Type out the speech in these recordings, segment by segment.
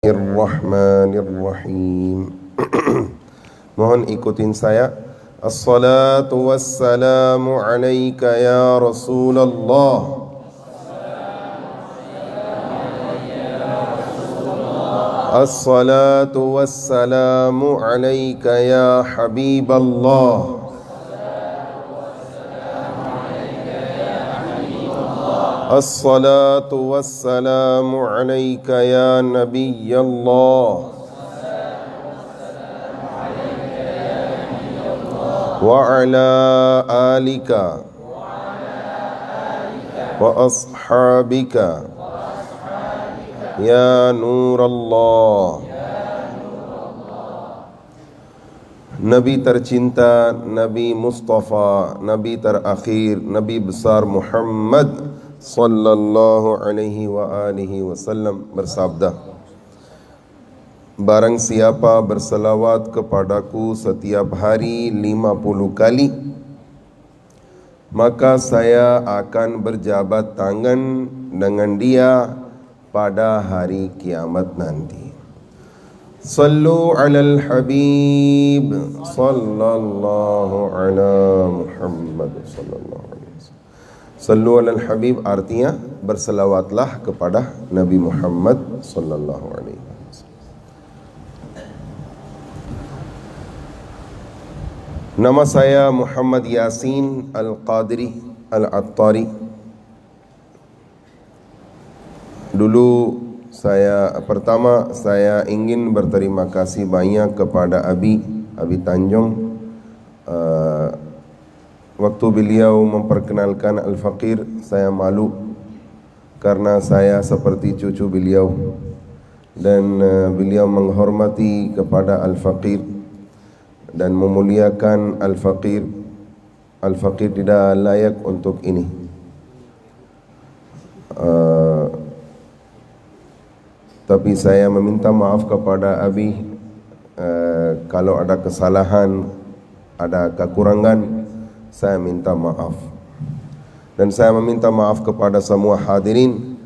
Bismillahirrahmanirrahim. Mohon ikutin saya. Assalatu wassalamu alaika ya Rasulullah. Assalatu wassalamu alaika ya Habiballah. Assalatu wassalamu alaika ya Nabi Allah. Wa ala alika wa ashabika ya Nur Allah. Nabi tercinta, Nabi Mustafa, Nabi terakhir, Nabi besar Muhammad sallallahu alaihi wa alihi wasallam bersabda, barang siapa berselawat kepadaku setiap hari 50 kali, maka saya akan berjabat tangan dengan dia pada hari kiamat nanti. Sallu alal habib sallallahu ala Muhammad sallallahu alaihi wasallam. Sallu alal habib artinya berselawatlah kepada Nabi Muhammad sallallahu alaihi wasallam. Nama saya Muhammad Yasin Al-Qadri Al-Attari. Dulu saya ingin berterima kasih banyak kepada Abi Tanjung. Waktu beliau memperkenalkan Al-Faqir, saya malu karena saya seperti cucu beliau, dan beliau menghormati kepada Al-Faqir dan memuliakan Al-Faqir. Al-Faqir tidak layak untuk ini. Tapi saya meminta maaf kepada Abi kalau ada kesalahan, ada kekurangan, saya minta maaf. Dan saya meminta maaf kepada semua hadirin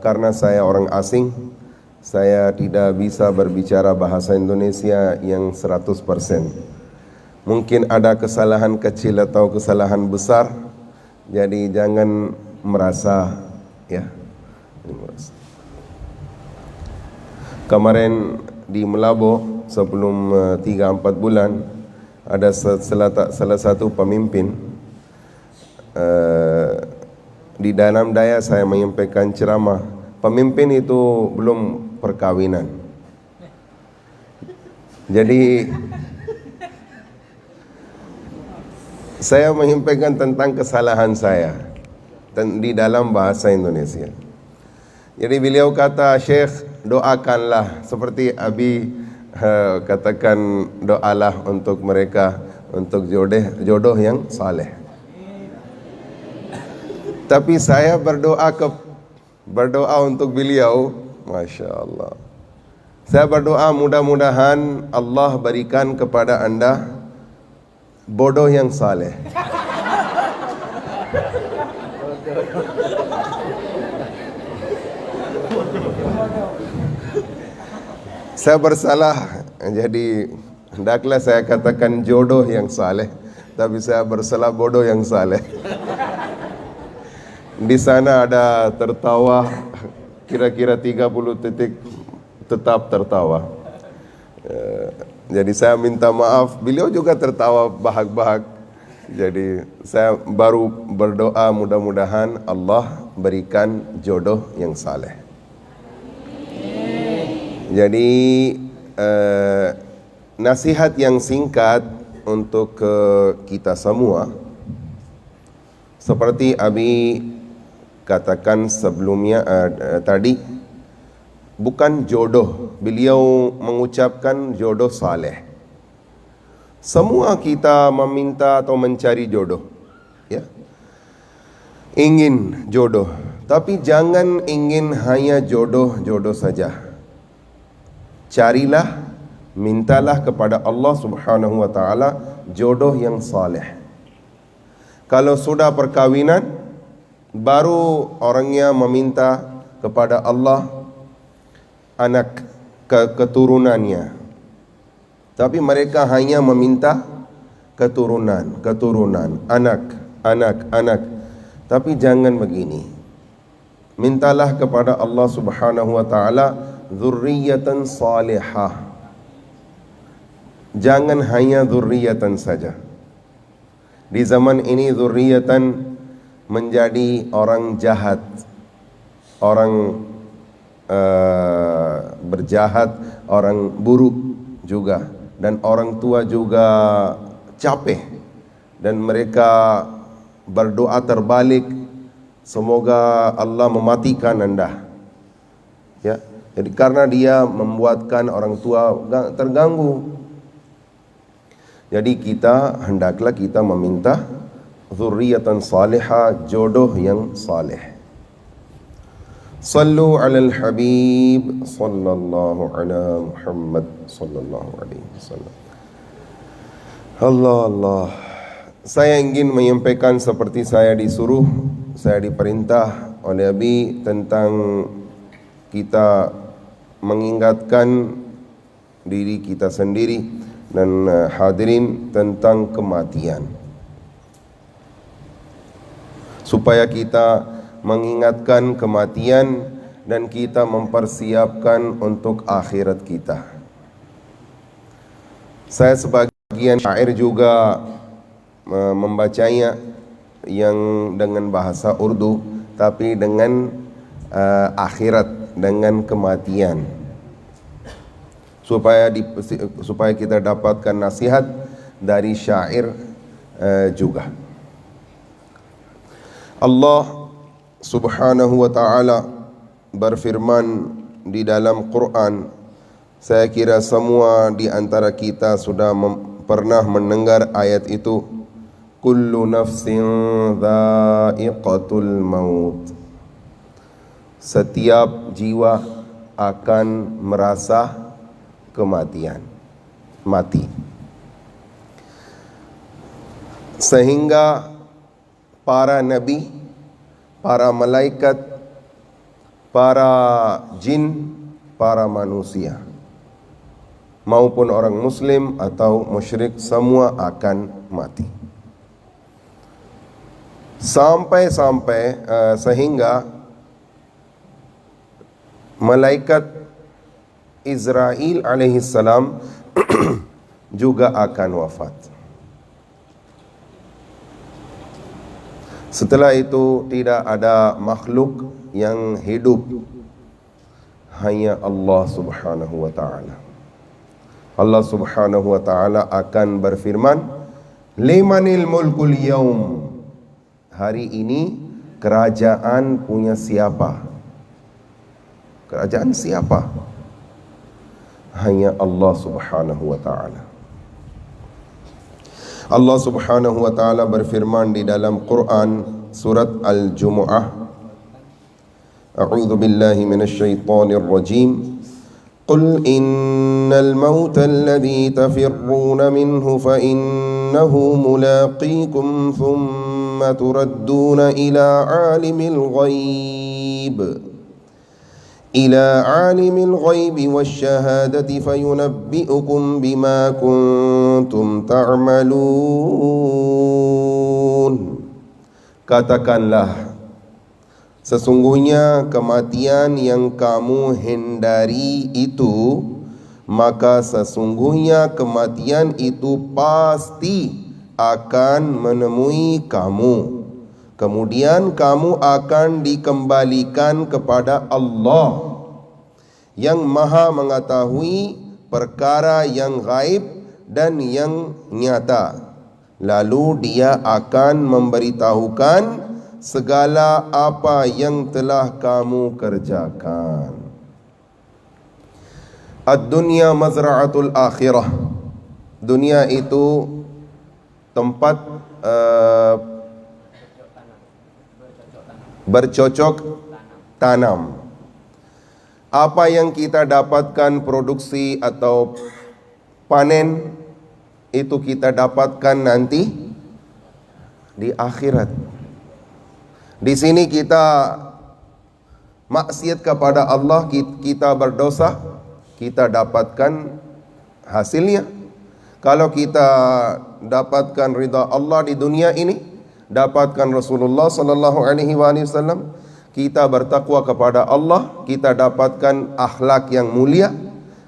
karena saya orang asing, saya tidak bisa berbicara bahasa Indonesia yang 100%. Mungkin ada kesalahan kecil atau kesalahan besar, jadi jangan merasa ya. Kemarin di Melabo sebelum 3-4 bulan ada salah satu pemimpin di dalam daya saya menyampaikan ceramah. Pemimpin itu belum perkawinan. Jadi saya menyampaikan tentang kesalahan saya di dalam bahasa Indonesia. Jadi beliau kata, Syekh, doakanlah seperti Abi katakan, doalah untuk mereka, untuk jodoh yang saleh. Tapi saya berdoa untuk beliau, Masya Allah. Saya berdoa mudah-mudahan Allah berikan kepada anda bodoh yang saleh. Saya bersalah, jadi hendaklah saya katakan jodoh yang saleh, tapi saya bersalah bodoh yang saleh. Di sana ada tertawa, kira-kira 30 titik tetap tertawa. Jadi saya minta maaf, beliau juga tertawa bahag-bahag. Jadi saya baru berdoa mudah-mudahan Allah berikan jodoh yang saleh. Jadi nasihat yang singkat untuk kita semua, seperti Abi katakan sebelumnya tadi, bukan jodoh. Beliau mengucapkan jodoh saleh. Semua kita meminta atau mencari jodoh, ya, ingin jodoh. Tapi jangan ingin hanya jodoh saja. Carilah, mintalah kepada Allah Subhanahu wa taala jodoh yang saleh. Kalau sudah perkawinan, baru orangnya meminta kepada Allah anak keturunannya. Tapi mereka hanya meminta keturunan, anak. Tapi jangan begini. Mintalah kepada Allah Subhanahu wa taala dzurriyyatan salihah. Jangan hanya dzurriyyatan saja. Di zaman ini dzurriyyatan menjadi orang jahat, orang berjahat, orang buruk juga, dan orang tua juga capek, dan mereka berdoa terbalik, semoga Allah mematikan Anda. Ya, jadi karena dia membuatkan orang tua terganggu. Jadi hendaklah kita meminta dzurriyyatan salihah, jodoh yang saleh. Sallu 'alal habib sallallahu ala Muhammad sallallahu alaihi wasallam. Allah. Saya ingin menyampaikan seperti saya disuruh, saya diperintah oleh Abi tentang kita mengingatkan diri kita sendiri dan hadirin tentang kematian, supaya kita mengingatkan kematian dan kita mempersiapkan untuk akhirat kita. Saya sebagian syair juga membacanya yang dengan bahasa Urdu, tapi dengan akhirat, dengan kematian, supaya kita dapatkan nasihat dari syair juga. Allah Subhanahu wa ta'ala berfirman di dalam Quran. Saya kira semua di antara kita sudah pernah mendengar ayat itu. Kullu nafsin dha'iqatul maut. Setiap jiwa akan merasa kematian, mati. Sehingga para nabi, para malaikat, para jin, para manusia, maupun orang muslim atau musyrik, semua akan mati. Sehingga malaikat Israel alaihissalam juga akan wafat. Setelah itu tidak ada makhluk yang hidup, hanya Allah Subhanahu wa ta'ala. Allah Subhanahu wa ta'ala akan berfirman, limanil mulkul yaum. Hari ini kerajaan punya siapa? Kerajaan siapa? Hanya Allah Subhanahu wa ta'ala. Allah Subhanahu wa ta'ala berfirman di dalam Quran surat Al-Jumu'ah, A'udzu billahi minasyaitonir rajim. Qul innal mauta alladhi tafirruna minhu fa innahu mulaqikum thumma turadduna ila alimil ghaib wasyahadati fayunabbi'ukum bima kuntum ta'malun. Katakanlah, sesungguhnya kematian yang kamu hindari itu, maka sesungguhnya kematian itu pasti akan menemui kamu. Kemudian kamu akan dikembalikan kepada Allah yang Maha mengetahui perkara yang gaib dan yang nyata. Lalu Dia akan memberitahukan segala apa yang telah kamu kerjakan. Ad-dunya mazra'atul akhirah. Dunia itu tempat bercocok tanam. Apa yang kita dapatkan produksi atau panen, itu kita dapatkan nanti di akhirat. Di sini kita maksiat kepada Allah, kita berdosa, kita dapatkan hasilnya. Kalau kita dapatkan ridha Allah di dunia ini, dapatkan Rasulullah sallallahu alaihi wasallam, kita bertakwa kepada Allah, kita dapatkan akhlak yang mulia,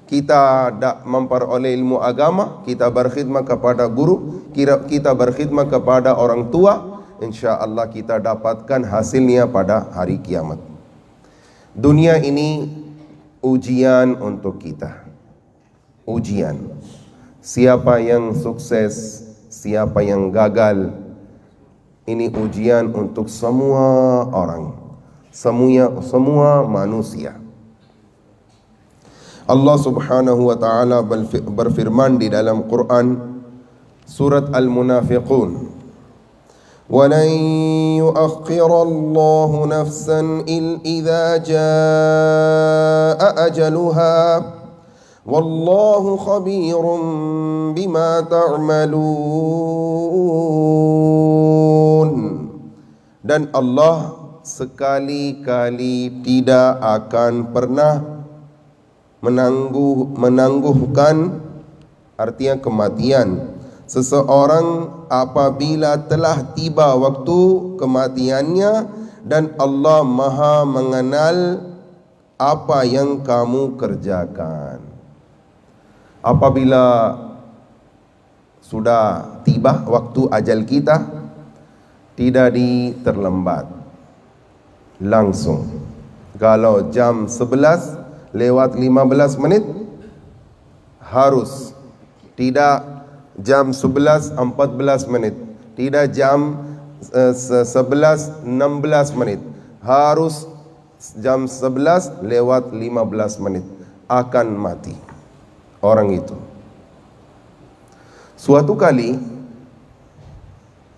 kita memperoleh ilmu agama, kita berkhidmat kepada guru, kita berkhidmat kepada orang tua, insya-Allah kita dapatkan hasilnya pada hari kiamat. Dunia ini ujian untuk kita. Ujian. Siapa yang sukses, siapa yang gagal, ini ujian untuk semua orang, semua manusia. Allah Subhanahu wa taala berfirman di dalam Quran surat Al-Munafiqun, وَلَنْ يُؤَخِّرَ اللَّهُ نَفْسًا إِذَا جَاءَ أَجَلُهَا وَاللَّهُ خَبِيرٌ بِمَا تَعْمَلُونَ. Dan Allah sekali-kali tidak akan pernah menangguhkan, artinya kematian seseorang apabila telah tiba waktu kematiannya, dan Allah Maha mengenal apa yang kamu kerjakan. Apabila sudah tiba waktu ajal kita, tidak diterlambat, langsung. Kalau jam 11 lewat 15 menit harus, tidak jam 11:14 menit, tidak jam 11:16 menit, harus jam 11 lewat 15 menit akan mati orang itu. Suatu kali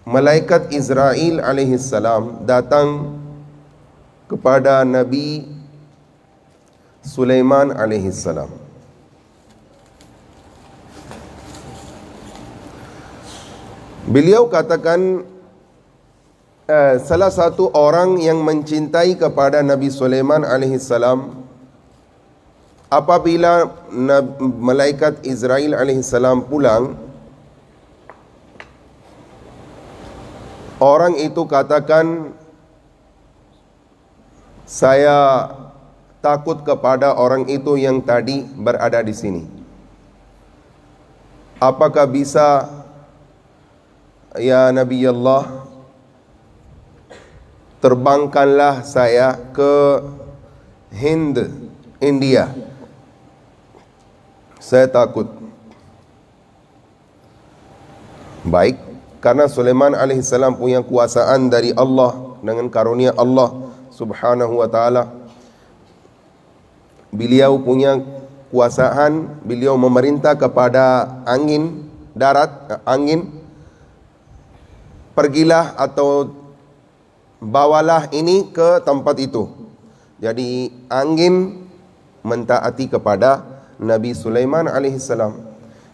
malaikat Israel alaihissalam datang kepada Nabi Sulaiman alaihissalam. Beliau katakan salah satu orang yang mencintai kepada Nabi Sulaiman alaihissalam, apabila malaikat Israel alaihissalam pulang, orang itu katakan, saya takut kepada orang itu yang tadi berada di sini. Apakah bisa, ya Nabi Allah, terbangkanlah saya ke Hind, India. Saya takut. Baik, karena Sulaiman alaihissalam punya kuasaan dari Allah, dengan karunia Allah subhanahu wa ta'ala. Beliau punya kuasaan, beliau memerintah kepada angin, darat, angin, pergilah atau bawalah ini ke tempat itu. Jadi angin mentaati kepada Nabi Sulaiman alaihissalam.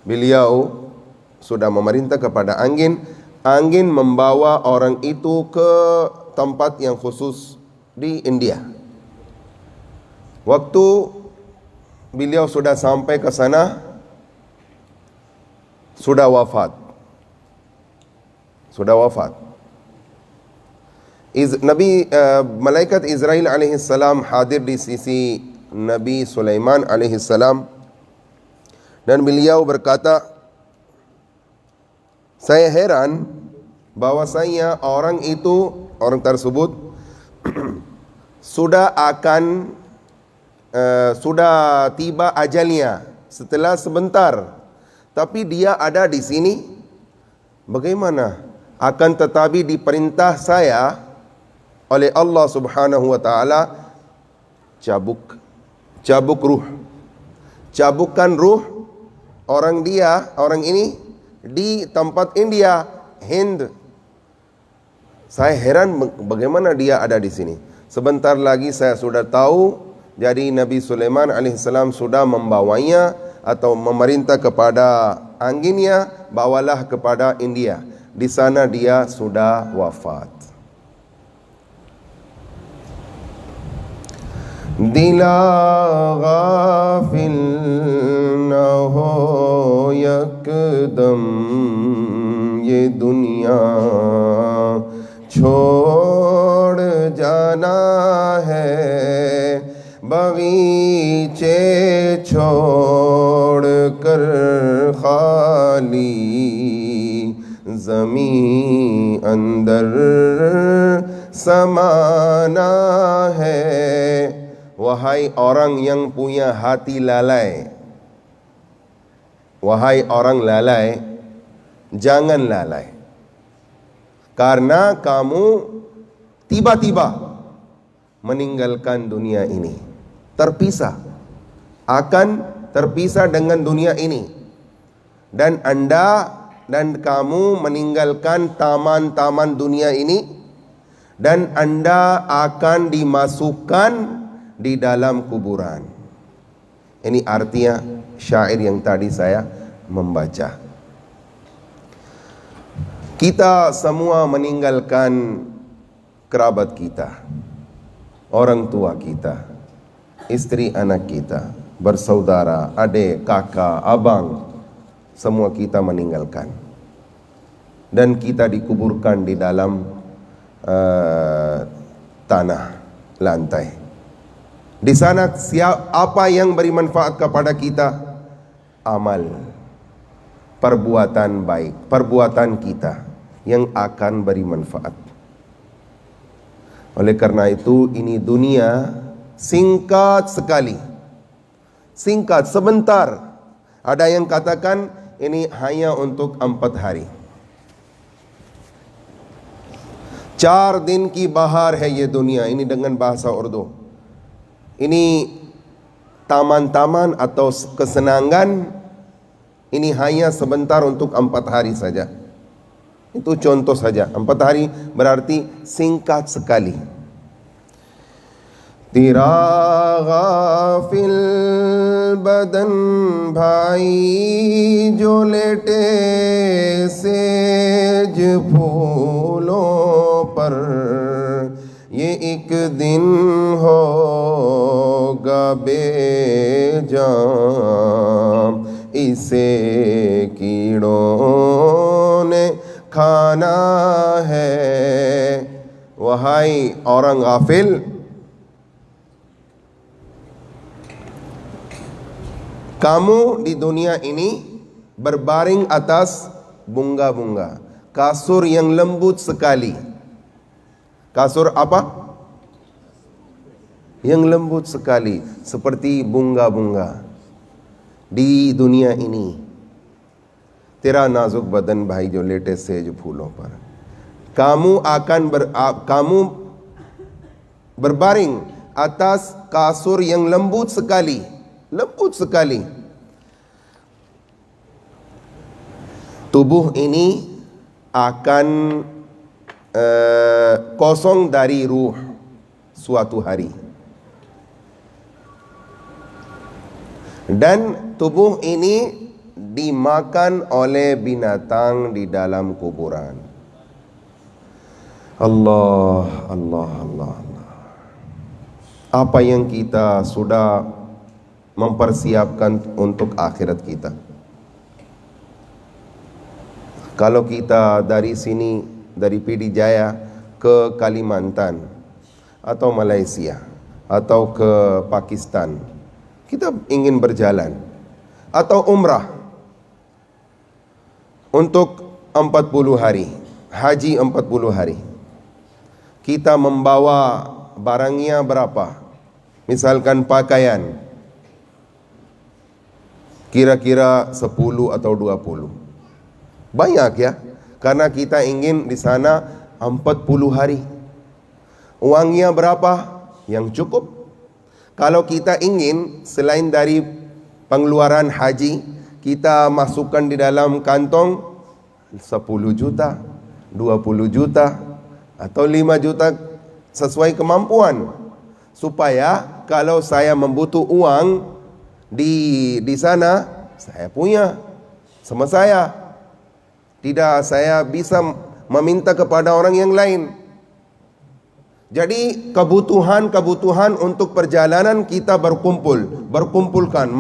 Beliau sudah memerintah kepada angin, angin membawa orang itu ke tempat yang khusus di India. Waktu beliau sudah sampai ke sana, sudah wafat. Malaikat Israel alaihissalam hadir di sisi Nabi Sulaiman alaihissalam, dan beliau berkata, saya heran bahwasanya orang tersebut sudah tiba ajalnya setelah sebentar, tapi dia ada di sini. Bagaimana? Akan tetapi diperintah saya oleh Allah Subhanahu wa taala, cabuk ruh. Cabukkan ruh orang ini di tempat India, Hind. Saya heran bagaimana dia ada di sini. Sebentar lagi saya sudah tahu, jadi Nabi Sulaiman alaihissalam sudah membawanya atau memerintah kepada anginnya, bawalah kepada India. Di sana dia sudah wafat. दिला गाफिल न हो यकदम ये दुनिया छोड़ जाना है बगीचे छोड़ कर खाली ज़मीं अंदर समाना है. Wahai orang yang punya hati lalai, wahai orang lalai, jangan lalai, karena kamu tiba-tiba meninggalkan dunia ini, akan terpisah dengan dunia ini, dan Anda dan kamu meninggalkan taman-taman dunia ini, dan Anda akan dimasukkan di dalam kuburan. Ini artinya syair yang tadi saya membaca. Kita semua meninggalkan kerabat kita, orang tua kita, istri anak kita, bersaudara, adik, kakak, abang, semua kita meninggalkan. Dan kita dikuburkan di dalam tanah, lantai. Di sana apa yang beri manfaat kepada kita? Amal, perbuatan baik, perbuatan kita yang akan beri manfaat. Oleh karena itu, ini dunia singkat sekali, singkat, sebentar. Ada yang katakan ini hanya untuk 4 hari. 4 दिन की बहार है ये दुनिया. Ini dengan bahasa Urdu. Ini taman-taman atau kesenangan, ini hanya sebentar untuk 4 hari saja. Itu contoh saja. 4 hari berarti singkat sekali. तेरा गाफिल बदन भाई जो लेटे सेज फूलों पर ये एक दिन होगा बेजान इसे कीड़ों ने खाना है. Wahai orang ghafil, kamu di dunia ini berbaring atas bunga-bunga, kasur yang lembut sekali. Kasur apa? Yang lembut sekali, seperti bunga-bunga di dunia ini. Tera nazuk badan bhai jo lete sej phoolon par. Kamu akan berbaring atas kasur yang lembut sekali, lembut sekali. Tubuh ini akan kosong dari ruh suatu hari, dan tubuh ini dimakan oleh binatang di dalam kuburan. Allah, Allah, Allah, Allah. Apa yang kita sudah mempersiapkan untuk akhirat kita? Kalau kita dari sini, dari PD Jaya ke Kalimantan atau Malaysia atau ke Pakistan, kita ingin berjalan atau umrah untuk 40 hari, haji 40 hari. Kita membawa barangnya berapa? Misalkan pakaian, kira-kira 10 atau 20. Banyak ya, karena kita ingin di sana 40 hari. Uangnya berapa? Yang cukup. Kalau kita ingin selain dari pengeluaran haji, kita masukkan di dalam kantong 10 juta, 20 juta, atau 5 juta sesuai kemampuan. Supaya kalau saya membutuh uang di sana, saya punya sama saya. Tidak saya bisa meminta kepada orang yang lain. Jadi kebutuhan untuk perjalanan kita mengumpulkan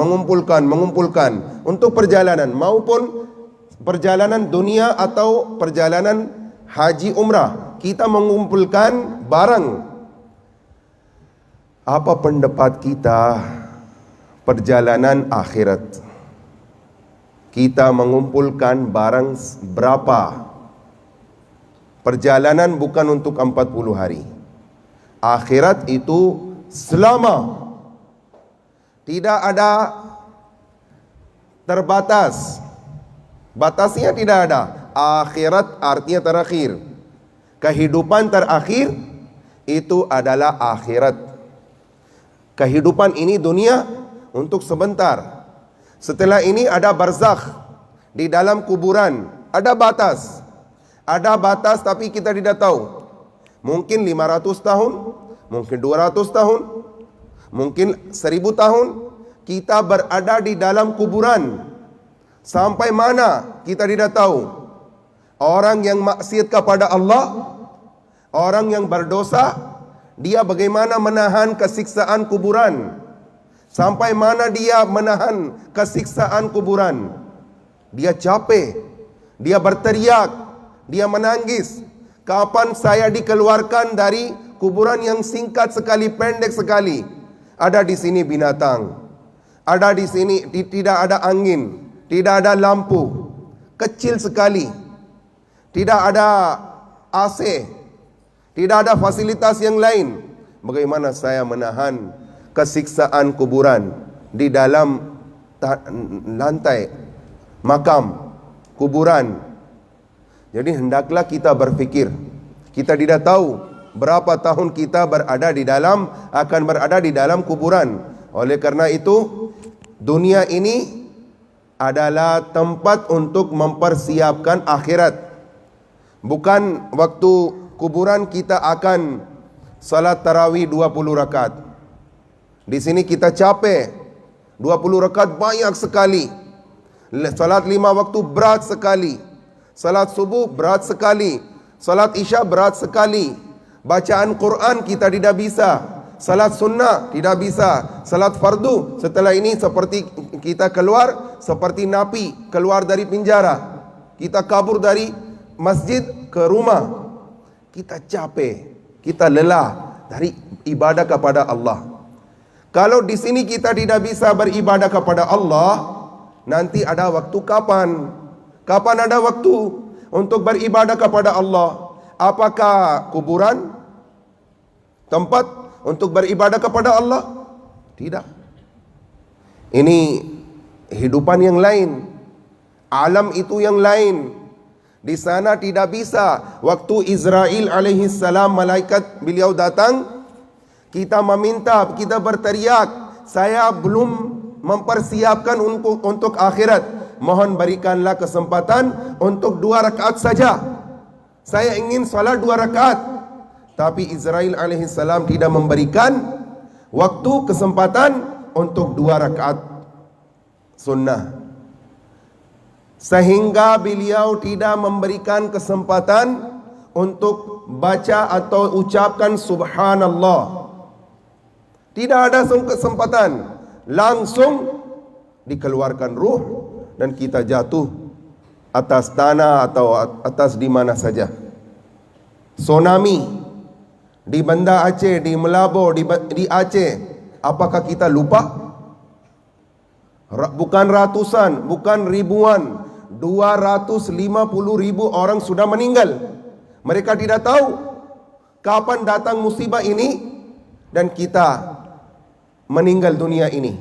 untuk perjalanan maupun perjalanan dunia atau perjalanan haji umrah. Kita mengumpulkan barang. Apa pendapat kita perjalanan akhirat? Kita mengumpulkan barang berapa? Perjalanan bukan untuk 40 hari. Akhirat itu selama. Tidak ada terbatas. Batasnya tidak ada. Akhirat artinya terakhir. Kehidupan terakhir itu adalah akhirat. Kehidupan ini dunia untuk sebentar. Setelah ini ada barzakh. Di dalam kuburan ada batas. Ada batas tapi kita tidak tahu. Mungkin 500 tahun, mungkin 200 tahun, mungkin 1000 tahun kita berada di dalam kuburan. Sampai mana kita tidak tahu. Orang yang maksiat kepada Allah, orang yang berdosa, dia bagaimana menahan kesiksaan kuburan. Sampai mana dia menahan kesiksaan kuburan. Dia capek, dia berteriak, dia menangis. Kapan saya dikeluarkan dari kuburan yang singkat sekali, pendek sekali? Ada di sini binatang. Ada di sini tidak ada angin, tidak ada lampu. Kecil sekali. Tidak ada AC. Tidak ada fasilitas yang lain. Bagaimana saya menahan kesiksaan kuburan di dalam lantai makam kuburan? Jadi hendaklah kita berfikir. Kita tidak tahu berapa tahun kita akan berada di dalam kuburan. Oleh karena itu, dunia ini adalah tempat untuk mempersiapkan akhirat. Bukan waktu kuburan kita akan salat tarawih 20 rakaat. Di sini kita capek. 20 rakaat banyak sekali. Salat 5 waktu berat sekali. Salat subuh berat sekali. Salat isya berat sekali. Bacaan Quran kita tidak bisa. Salat sunnah tidak bisa. Salat fardu setelah ini seperti kita keluar seperti napi keluar dari penjara. Kita kabur dari masjid ke rumah. Kita capek, kita lelah dari ibadah kepada Allah. Kalau di sini kita tidak bisa beribadah kepada Allah, nanti ada waktu kapan? Kapan ada waktu untuk beribadah kepada Allah? Apakah kuburan tempat untuk beribadah kepada Allah? Tidak. Ini kehidupan yang lain. Alam itu yang lain. Di sana tidak bisa. Waktu Israel alaihi salam, malaikat beliau datang, kita meminta, kita berteriak, saya belum mempersiapkan untuk akhirat. Mohon berikanlah kesempatan untuk 2 rakaat saja. Saya ingin salat 2 rakaat. Tapi Israel alaihi salam tidak memberikan waktu kesempatan untuk 2 rakaat sunnah. Sehingga beliau tidak memberikan kesempatan untuk baca atau ucapkan subhanallah. Tidak ada kesempatan. Langsung dikeluarkan ruh dan kita jatuh atas tanah atau atas di mana saja. Tsunami di Banda Aceh, di Melabo, di Aceh. Apakah kita lupa? Bukan ratusan, bukan ribuan, 250.000 orang sudah meninggal. Mereka tidak tahu kapan datang musibah ini dan kita meninggal dunia ini.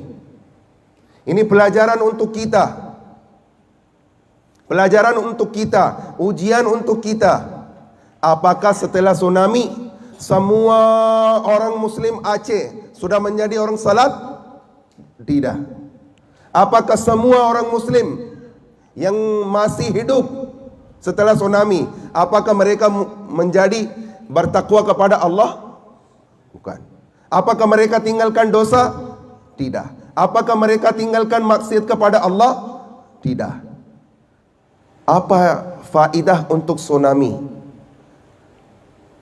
Ini pelajaran untuk kita. Pelajaran untuk kita, ujian untuk kita. Apakah setelah tsunami semua orang Muslim Aceh sudah menjadi orang salat? Tidak. Apakah semua orang Muslim yang masih hidup setelah tsunami, apakah mereka menjadi bertakwa kepada Allah? Bukan. Apakah mereka tinggalkan dosa? Tidak. Apakah mereka tinggalkan maksiat kepada Allah? Tidak. Apa faedah untuk tsunami?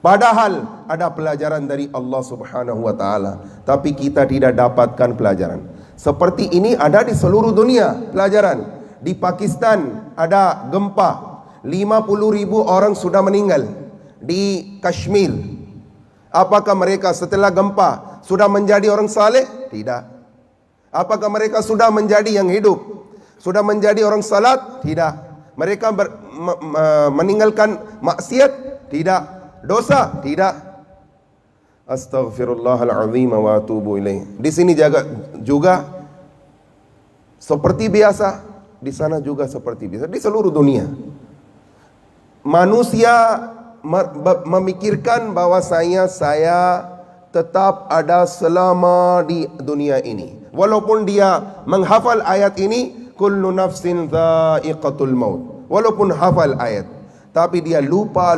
Padahal ada pelajaran dari Allah Subhanahu wa taala, tapi kita tidak dapatkan pelajaran. Seperti ini ada di seluruh dunia pelajaran. Di Pakistan ada gempa, 50.000 orang sudah meninggal. Di Kashmir, apakah mereka setelah gempa sudah menjadi orang saleh? Tidak. Apakah mereka sudah menjadi yang hidup? Sudah menjadi orang salat? Tidak. Mereka meninggalkan maksiat? Tidak. Dosa? Tidak. Astaghfirullahalazim wa atubu ilaih. Di sini juga seperti biasa, di sana juga seperti biasa, di seluruh dunia. Manusia memikirkan bahwasanya saya tetap ada selama di dunia ini. Walaupun dia menghafal ayat ini, kullu nafsin dha'iqatul maut. Walaupun hafal ayat, tapi dia lupa.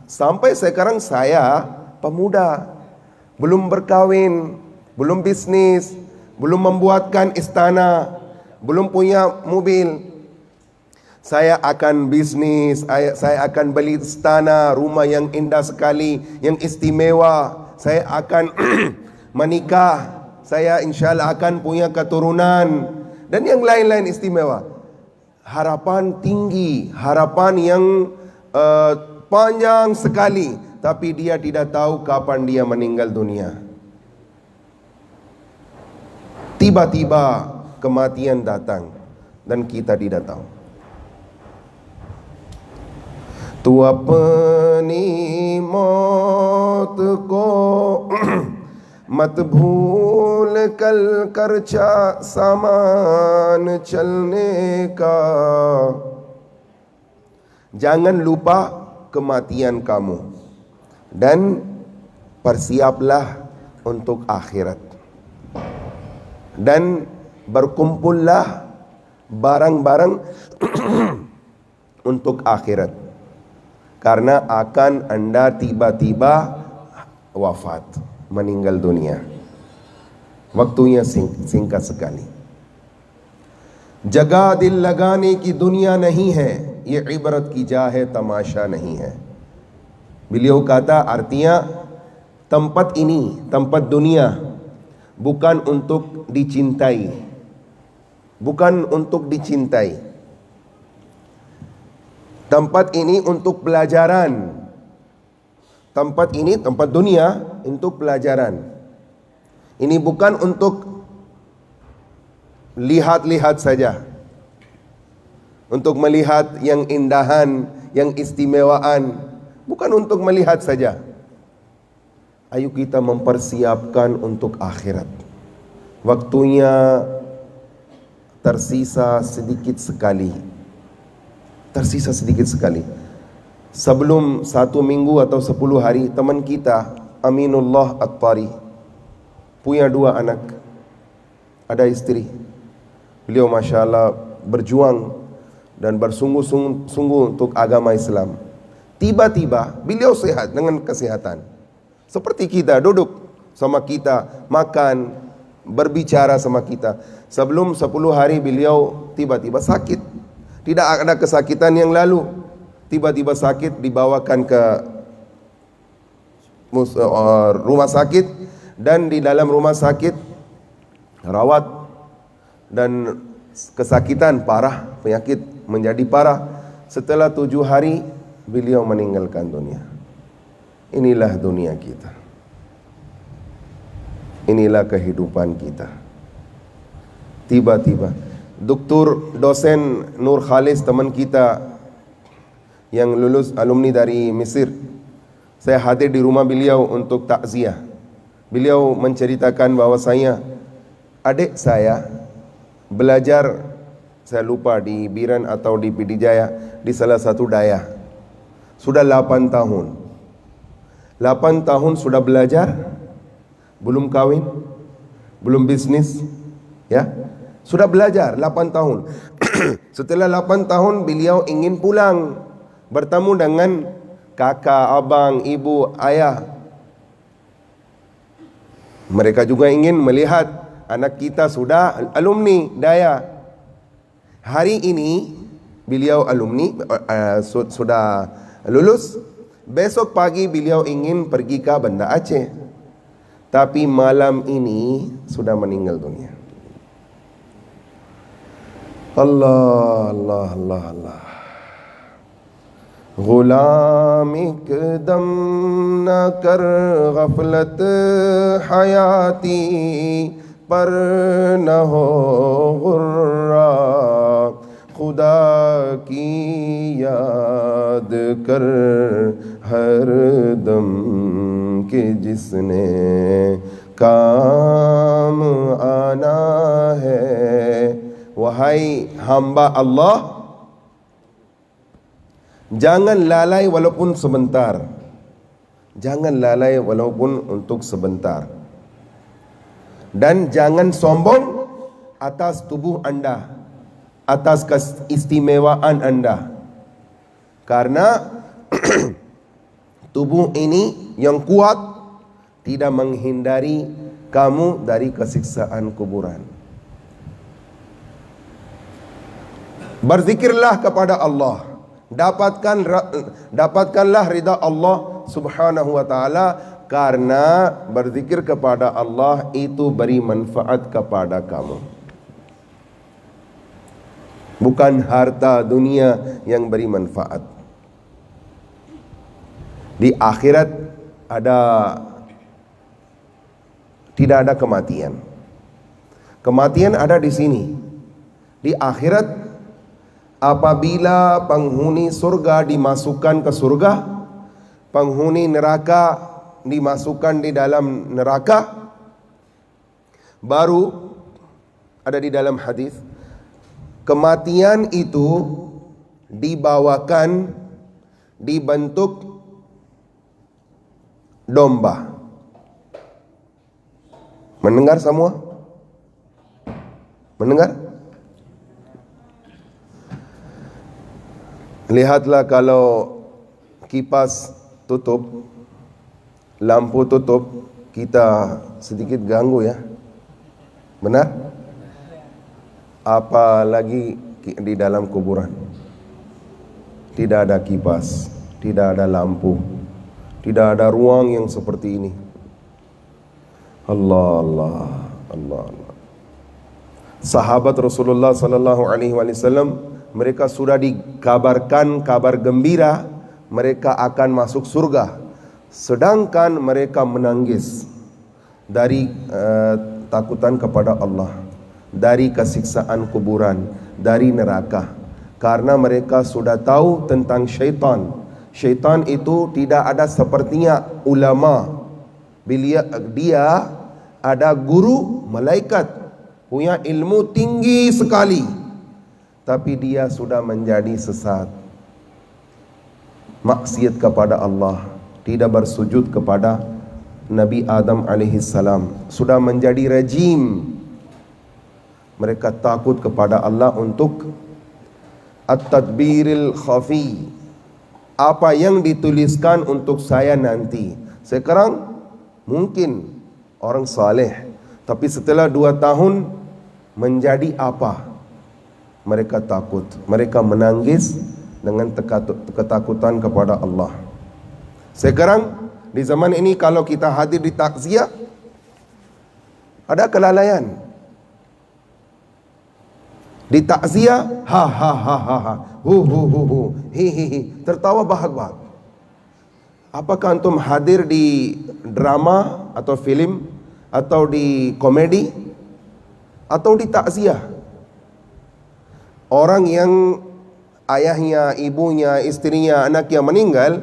Sampai sekarang saya pemuda, belum berkawin, belum bisnis, belum membuatkan istana, belum punya mobil. Saya akan bisnis, saya akan beli istana, rumah yang indah sekali, yang istimewa. Saya akan menikah, saya insyaAllah akan punya keturunan, dan yang lain-lain istimewa. Harapan tinggi, harapan yang panjang sekali, tapi dia tidak tahu kapan dia meninggal dunia. Tiba-tiba kematian datang dan kita tidak tahu. Tu apni maut ko mat bhool kal karcha saman chalne ka. Jangan lupa kematian kamu dan persiaplah untuk akhirat. Dan berkumpullah barang-barang untuk akhirat, karena akan Anda tiba-tiba wafat, meninggal dunia. Waktunya singkat sekali. जगह दिल लगाने की दुनिया नहीं है, ये इबरत की जा है, तमाशा नहीं है. Beliau kata, artinya tempat ini, tempat dunia bukan untuk dicintai, bukan untuk dicintai. Tempat ini untuk pelajaran. Tempat ini, tempat dunia, untuk pelajaran. Ini bukan untuk lihat-lihat saja, untuk melihat yang indahan, yang istimewaan, bukan untuk melihat saja. Ayo kita mempersiapkan untuk akhirat. Waktunya tersisa sedikit sekali. Tersisa sedikit sekali. Sebelum 1 minggu atau 10 hari, teman kita Aminullah At-Tari punya 2 anak, ada istri. Beliau Masya Allah berjuang dan bersungguh-sungguh untuk agama Islam. Tiba-tiba beliau sehat, dengan kesehatan seperti kita, duduk sama kita, makan, berbicara sama kita. Sebelum 10 hari beliau tiba-tiba sakit. Tidak ada kesakitan yang lalu, tiba-tiba sakit, dibawakan ke rumah sakit, dan di dalam rumah sakit rawat, dan kesakitan parah, penyakit menjadi parah. Setelah 7 hari beliau meninggalkan dunia. Inilah dunia kita, inilah kehidupan kita. Tiba-tiba Doktor dosen Nur Khalis, teman kita yang lulus alumni dari Mesir, saya hadir di rumah beliau untuk takziah. Beliau menceritakan bahwasanya adik saya belajar, saya lupa di Biran atau di Pidijaya, di salah satu daya, sudah 8 tahun. 8 tahun sudah belajar, belum kawin, belum bisnis, ya. Sudah belajar 8 tahun. Setelah 8 tahun beliau ingin pulang, bertemu dengan kakak, abang, ibu, ayah. Mereka juga ingin melihat anak kita sudah alumni daya. Hari ini beliau alumni, sudah lulus, Besok pagi beliau ingin pergi ke Banda Aceh, tapi malam ini sudah meninggal dunia. Allah, Allah, Allah, Allah. गुलाम एकदम न कर गफलत हयाती पर न हो गुर्रा खुदा की याद कर हर दम के जिसने काम आना है. Wahai hamba Allah, jangan lalai walaupun sebentar. Jangan lalai walaupun untuk sebentar. Dan jangan sombong atas tubuh anda, atas keistimewaan anda. Karena tubuh ini yang kuat tidak menghindari kamu dari kesiksaan kuburan. Berzikirlah kepada Allah. Dapatkanlah ridha Allah Subhanahu wa ta'ala, karena berzikir kepada Allah itu beri manfaat kepada kamu. Bukan harta dunia yang beri manfaat. Di akhirat tidak ada kematian. Kematian ada di sini. Di akhirat, apabila penghuni surga dimasukkan ke surga, penghuni neraka dimasukkan di dalam neraka, baru ada di dalam hadis, kematian itu dibawakan dibentuk domba. Mendengar semua? Mendengar? Lihatlah kalau kipas tutup, lampu tutup, kita sedikit ganggu ya. Benar? Apalagi di dalam kuburan. Tidak ada kipas, tidak ada lampu, tidak ada ruang yang seperti ini. Allah, Allah, Allah, Allah. Sahabat Rasulullah sallallahu alaihi wasallam, mereka sudah dikabarkan kabar gembira mereka akan masuk surga, sedangkan mereka menangis dari takutan kepada Allah, dari kesiksaan kuburan, dari neraka, karena mereka sudah tahu tentang syaitan. Syaitan itu tidak ada sepertinya ulama. Dia ada guru malaikat, punya ilmu tinggi sekali, tapi dia sudah menjadi sesat, maksiat kepada Allah, tidak bersujud kepada Nabi Adam alaihissalam, sudah menjadi rejim. Mereka takut kepada Allah untuk at-tadbiril khafi, apa yang dituliskan untuk saya nanti. Sekarang mungkin orang saleh, tapi setelah 2 tahun menjadi apa? Mereka takut, mereka menangis dengan ketakutan kepada Allah. Sekarang di zaman ini kalau kita hadir di takziah, ada kelalaian. Di takziah, ha ha ha ha ha, hu hu hu hu, hi hi hi, tertawa bahag-bahag. Apakah antum hadir di drama atau film atau di komedi atau di takziah? Orang yang ayahnya, ibunya, istrinya, anaknya meninggal,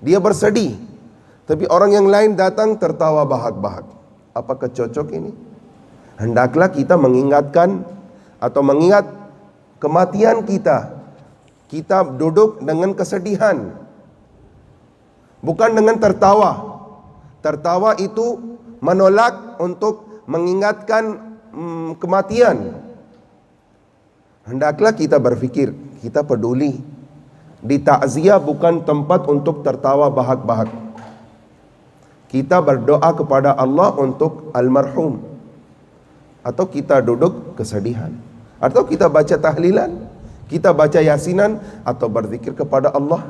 dia bersedih. Tapi orang yang lain datang tertawa bahag-bahag. Apakah cocok ini? Hendaklah kita mengingatkan atau mengingat kematian kita. Kita duduk dengan kesedihan, bukan dengan tertawa. Tertawa itu menolak untuk mengingatkan kematian. Hendaklah kita berfikir, kita peduli. Di takziah bukan tempat untuk tertawa bahag-bahag. Kita berdoa kepada Allah untuk almarhum, atau kita duduk kesedihan, atau kita baca tahlilan, kita baca yasinan, atau berzikir kepada Allah.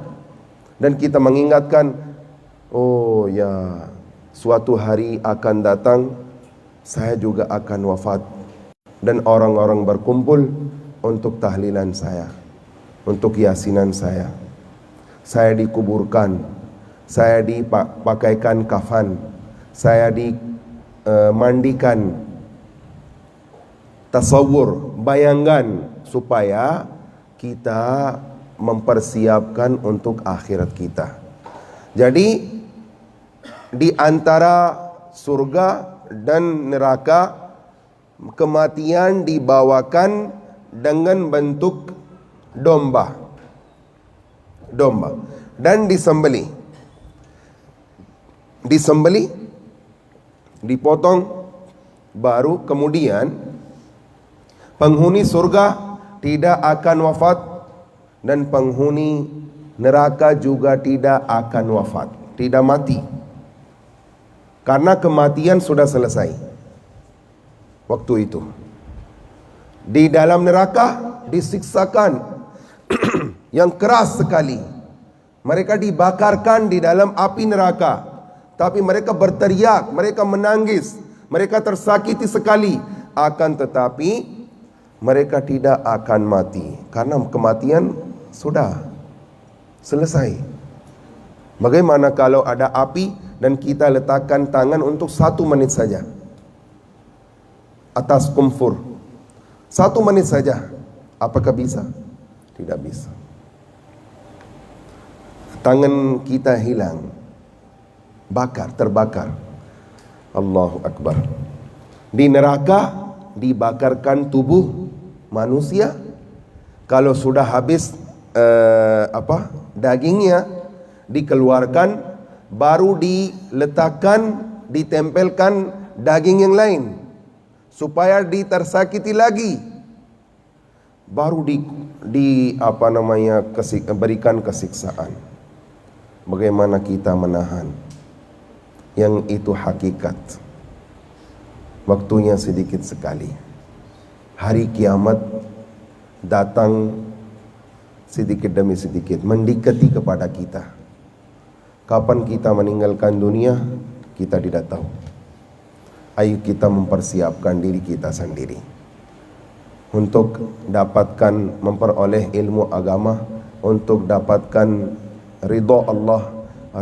Dan kita mengingatkan, oh ya, suatu hari akan datang, saya juga akan wafat. Dan orang-orang berkumpul untuk tahlilan saya, untuk yasinan saya. Saya dikuburkan, saya dipakaikan kafan, saya dimandikan. Tasawur, bayangkan, supaya kita mempersiapkan untuk akhirat kita. Jadi di antara surga dan neraka, kematian dibawakan dengan bentuk domba dan disembelih, dipotong, baru kemudian penghuni surga tidak akan wafat dan penghuni neraka juga tidak akan wafat, tidak mati, karena kematian sudah selesai waktu itu. Di dalam neraka disiksakan yang keras sekali. Mereka dibakarkan di dalam api neraka, tapi mereka berteriak, mereka menangis, mereka tersakiti sekali. Akan tetapi mereka tidak akan mati, karena kematian sudah selesai. Bagaimana kalau ada api dan kita letakkan tangan untuk 1 menit saja atas kompor, 1 menit saja, apakah bisa? Tidak bisa. Tangan kita hilang, terbakar. Allahu Akbar. Di neraka dibakarkan tubuh manusia. Kalau sudah habis dagingnya, dikeluarkan, baru diletakkan, ditempelkan daging yang lain supaya ditersakiti lagi, baru berikan kesiksaan. Bagaimana kita menahan? Yang itu hakikat. Waktunya sedikit sekali. Hari kiamat datang sedikit demi sedikit, mendekati kepada kita. Kapan kita meninggalkan dunia, kita tidak tahu. Ayo kita mempersiapkan diri kita sendiri untuk memperoleh ilmu agama, untuk dapatkan ridha Allah,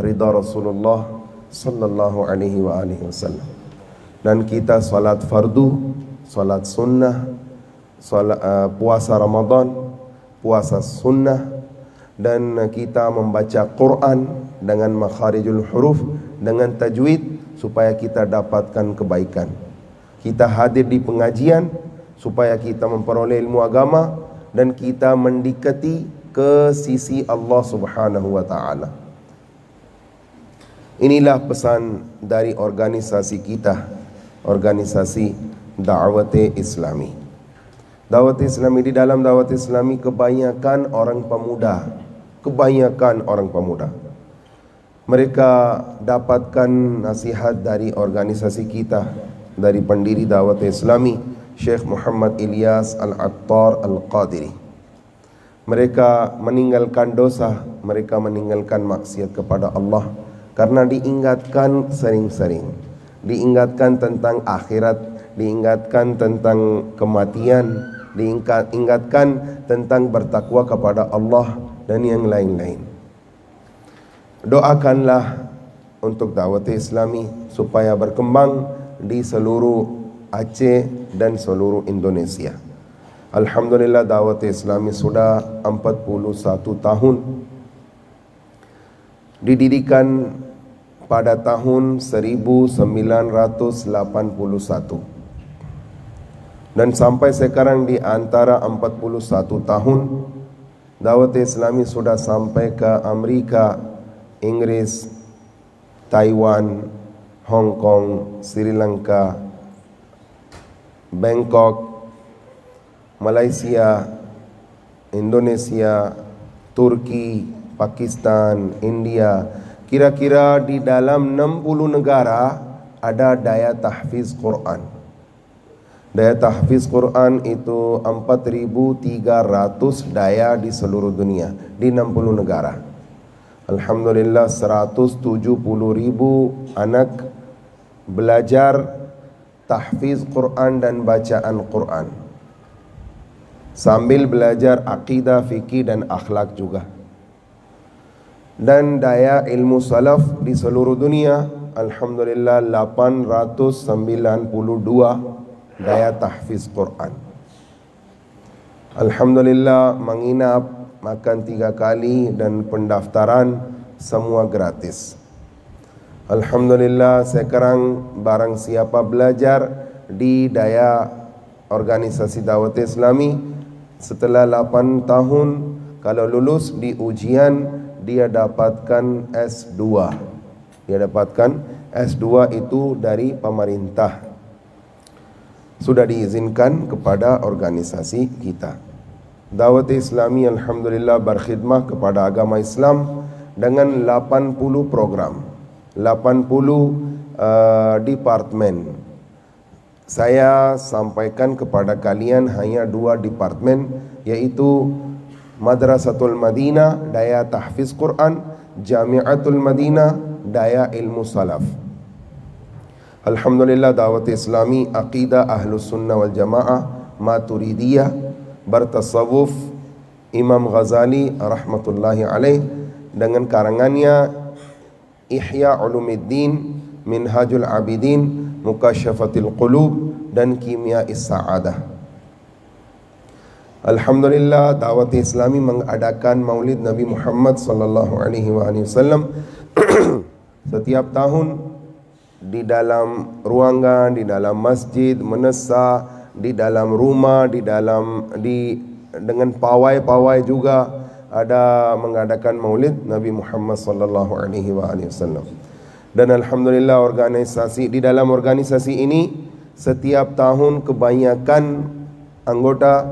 ridha Rasulullah sallallahu alaihi wasallam. Dan kita salat fardu, salat sunnah, puasa Ramadan, puasa sunnah, dan kita membaca Quran dengan makharijul huruf, dengan tajwid, supaya kita dapatkan kebaikan. Kita hadir di pengajian supaya kita memperoleh ilmu agama dan kita mendekati ke sisi Allah Subhanahu wa taala. Inilah pesan dari organisasi kita, organisasi Da'wat Islami. Da'wat Islami, di dalam Da'wat Islami kebanyakan orang pemuda. Mereka dapatkan nasihat dari organisasi kita, dari pendiri Da'wat Islami, Syekh Muhammad Ilyas Al-Attar Al-Qadiri. Mereka meninggalkan dosa, mereka meninggalkan maksiat kepada Allah, karena diingatkan sering-sering, diingatkan tentang akhirat, diingatkan tentang kematian, diingatkan tentang bertakwa kepada Allah dan yang lain-lain. Doakanlah untuk Da'wat Islami supaya berkembang di seluruh Aceh dan seluruh Indonesia. Alhamdulillah, Da'wat Islami sudah 41 tahun. Didirikan pada tahun 1981. Dan sampai sekarang di antara 41 tahun, Da'wat Islami sudah sampai ke Amerika, Inggris, Taiwan, Hong Kong, Sri Lanka, Bangkok, Malaysia, Indonesia, Turki, Pakistan, India. Kira-kira di dalam 60 negara ada daya tahfiz Quran. Daya tahfiz Quran itu 4.300 daya di seluruh dunia, di 60 negara. Alhamdulillah 170.000 anak belajar tahfiz Quran dan bacaan Quran, sambil belajar akidah, fikih dan akhlak juga. Dan daya ilmu salaf di seluruh dunia, alhamdulillah 892 daya tahfiz Quran. Alhamdulillah menginap, makan 3 kali dan pendaftaran semua gratis. Alhamdulillah sekarang barang siapa belajar di daya organisasi Dawat Islami setelah 8 tahun, kalau lulus di ujian dia dapatkan S2. Dia dapatkan S2 itu dari pemerintah. Sudah diizinkan kepada organisasi kita. Dawat Islami alhamdulillah berkhidmah kepada agama Islam dengan 80 program, 80 departemen. Saya sampaikan kepada kalian hanya 2 departemen, yaitu Madrasatul Madinah daya tahfiz Quran, Jamiatul Madinah daya ilmu salaf. Alhamdulillah Dawat Islami aqidah Ahlus Sunnah wal Jamaah Maturidiyah bertasawuf Imam Ghazali rahmatullahi alaih dengan karangannya Ihya Ulumuddin, Minhajul Abidin, Mukasyafatil Qulub dan Kimia Is-Sa'adah. Alhamdulillah Dawat Islami mengadakan Maulid Nabi Muhammad sallallahu alaihi wasallam setiap tahun di dalam ruangan, di dalam masjid, menesa, di dalam rumah, dengan pawai-pawai juga ada mengadakan Maulid Nabi Muhammad sallallahu alaihi wasallam. Dan alhamdulillah di dalam organisasi ini setiap tahun kebanyakan anggota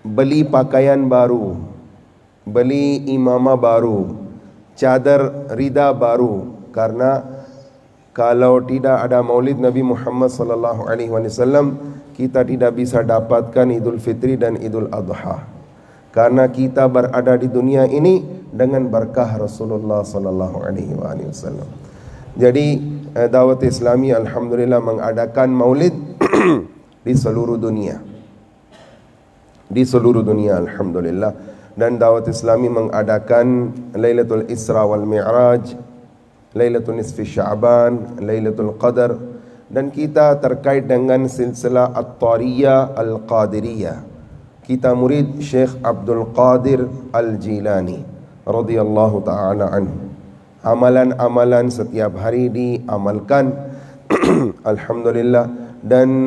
beli pakaian baru, beli imamah baru, cadar rida baru, karena kalau tidak ada Maulid Nabi Muhammad sallallahu alaihi wasallam, kita tidak bisa dapatkan Idul Fitri dan Idul Adha. Karena kita berada di dunia ini dengan berkah Rasulullah sallallahu alaihi wasallam. Jadi Dawat Islami alhamdulillah mengadakan Maulid di seluruh dunia. Di seluruh dunia alhamdulillah. Dan Dawat Islami mengadakan Lailatul Isra wal Mi'raj, Lailatul Nisfi Sya'ban, Lailatul Qadar, dan kita terkait dengan silsilah At-Tariyah Al-Qadiriyah. Kita murid Syekh Abdul Qadir Al-Jilani radhiyallahu ta'ala anhu. Amalan-amalan setiap hari diamalkan alhamdulillah. Dan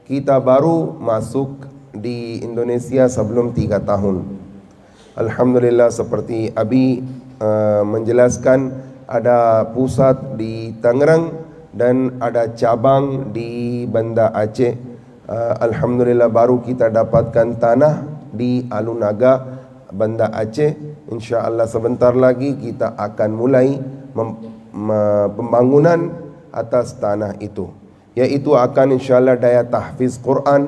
kita baru masuk di Indonesia sebelum 3 tahun. Alhamdulillah seperti Abi menjelaskan, ada pusat di Tangerang dan ada cabang di Banda Aceh. Alhamdulillah baru kita dapatkan tanah di Alunaga, Banda Aceh. InsyaAllah sebentar lagi kita akan mulai pembangunan atas tanah itu, yaitu akan insyaAllah daya tahfiz Quran